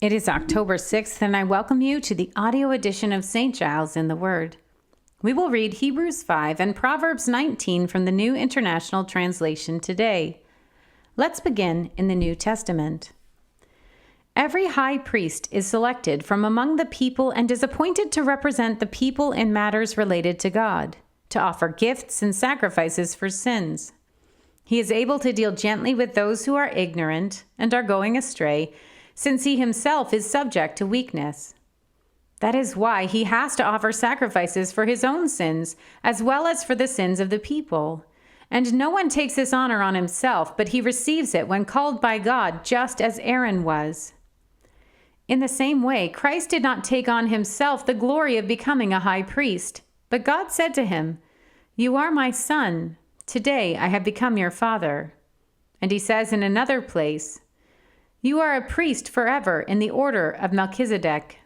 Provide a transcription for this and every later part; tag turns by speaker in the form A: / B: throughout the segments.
A: It is October 6th, and I welcome you to the audio edition of St. Giles in the Word. We will read Hebrews 5 and Proverbs 19 from the New International Translation today. Let's begin in the New Testament. Every high priest is selected from among the people and is appointed to represent the people in matters related to God, to offer gifts and sacrifices for sins. He is able to deal gently with those who are ignorant and are going astray, since he himself is subject to weakness. That is why he has to offer sacrifices for his own sins, as well as for the sins of the people. And no one takes this honor on himself, but he receives it when called by God, just as Aaron was. In the same way, Christ did not take on himself the glory of becoming a high priest, but God said to him, "You are my son. Today I have become your father." And he says in another place, "You are a priest forever in the order of Melchizedek."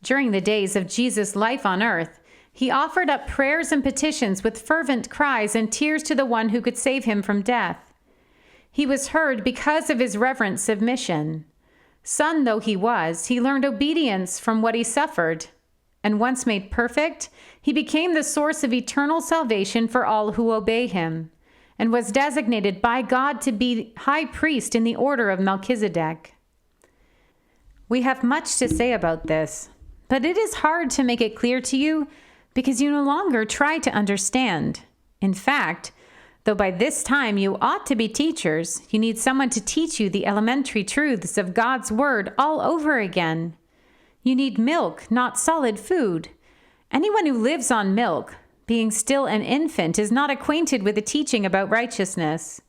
A: During the days of Jesus' life on earth, he offered up prayers and petitions with fervent cries and tears to the one who could save him from death. He was heard because of his reverent submission. Son though he was, he learned obedience from what he suffered. And once made perfect, he became the source of eternal salvation for all who obey him, and was designated by God to be high priest in the order of Melchizedek. We have much to say about this, but it is hard to make it clear to you because you no longer try to understand. In fact, though by this time you ought to be teachers, you need someone to teach you the elementary truths of God's Word all over again. You need milk, not solid food. Anyone who lives on milk, being still an infant, is not acquainted with the teaching about righteousness.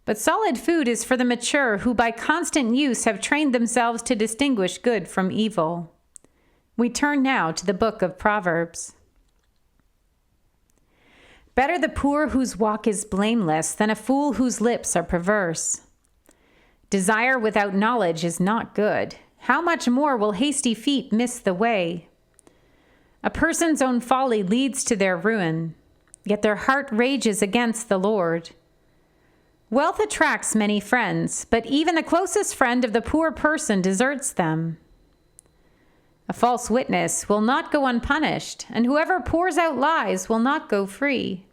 A: But solid food is for the mature who by constant use have trained themselves to distinguish good from evil. We turn now to the book of Proverbs. Better the poor whose walk is blameless than a fool whose lips are perverse. Desire without knowledge is not good. How much more will hasty feet miss the way? A person's own folly leads to their ruin, yet their heart rages against the Lord. Wealth attracts many friends, but even the closest friend of the poor person deserts them. A false witness will not go unpunished, and whoever pours out lies will not go free.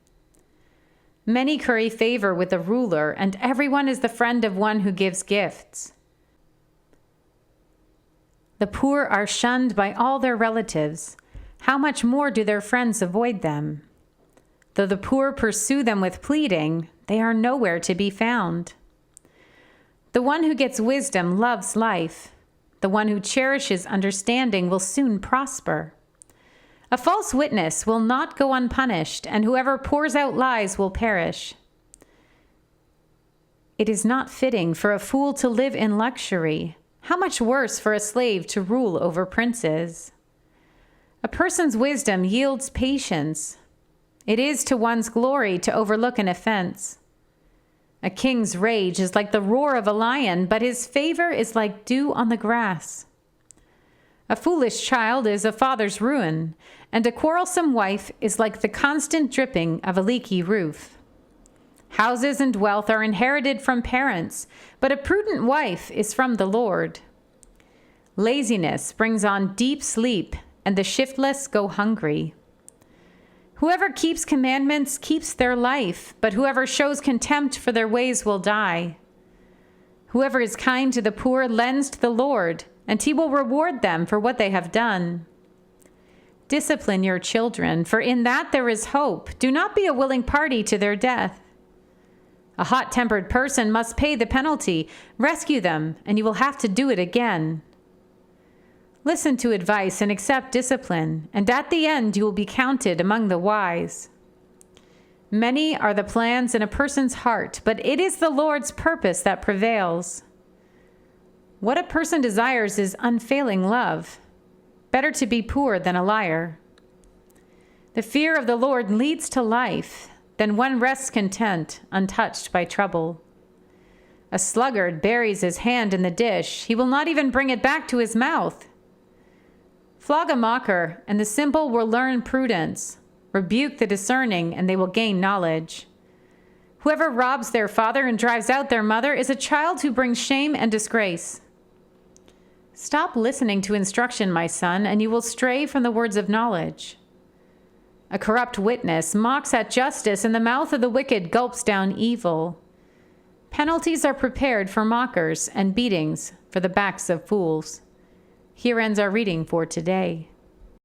A: Many curry favor with the ruler, and everyone is the friend of one who gives gifts. The poor are shunned by all their relatives. How much more do their friends avoid them? Though the poor pursue them with pleading, they are nowhere to be found. The one who gets wisdom loves life. The one who cherishes understanding will soon prosper. A false witness will not go unpunished, and whoever pours out lies will perish. It is not fitting for a fool to live in luxury. How much worse for a slave to rule over princes? A person's wisdom yields patience. It is to one's glory to overlook an offense. A king's rage is like the roar of a lion, but his favor is like dew on the grass. A foolish child is a father's ruin, and a quarrelsome wife is like the constant dripping of a leaky roof. Houses and wealth are inherited from parents, but a prudent wife is from the Lord. Laziness brings on deep sleep, and the shiftless go hungry. Whoever keeps commandments keeps their life, but whoever shows contempt for their ways will die. Whoever is kind to the poor lends to the Lord, and he will reward them for what they have done. Discipline your children, for in that there is hope. Do not be a willing party to their death. A hot-tempered person must pay the penalty. Rescue them, and you will have to do it again. Listen to advice and accept discipline, and at the end you will be counted among the wise. Many are the plans in a person's heart, but it is the Lord's purpose that prevails. What a person desires is unfailing love. Better to be poor than a liar. The fear of the Lord leads to life, then one rests content, untouched by trouble. A sluggard buries his hand in the dish. He will not even bring it back to his mouth. Flog a mocker, and the simple will learn prudence. Rebuke the discerning, and they will gain knowledge. Whoever robs their father and drives out their mother is a child who brings shame and disgrace. Stop listening to instruction, my son, and you will stray from the words of knowledge. A corrupt witness mocks at justice, and the mouth of the wicked gulps down evil. Penalties are prepared for mockers, and beatings for the backs of fools. Here ends our reading for today.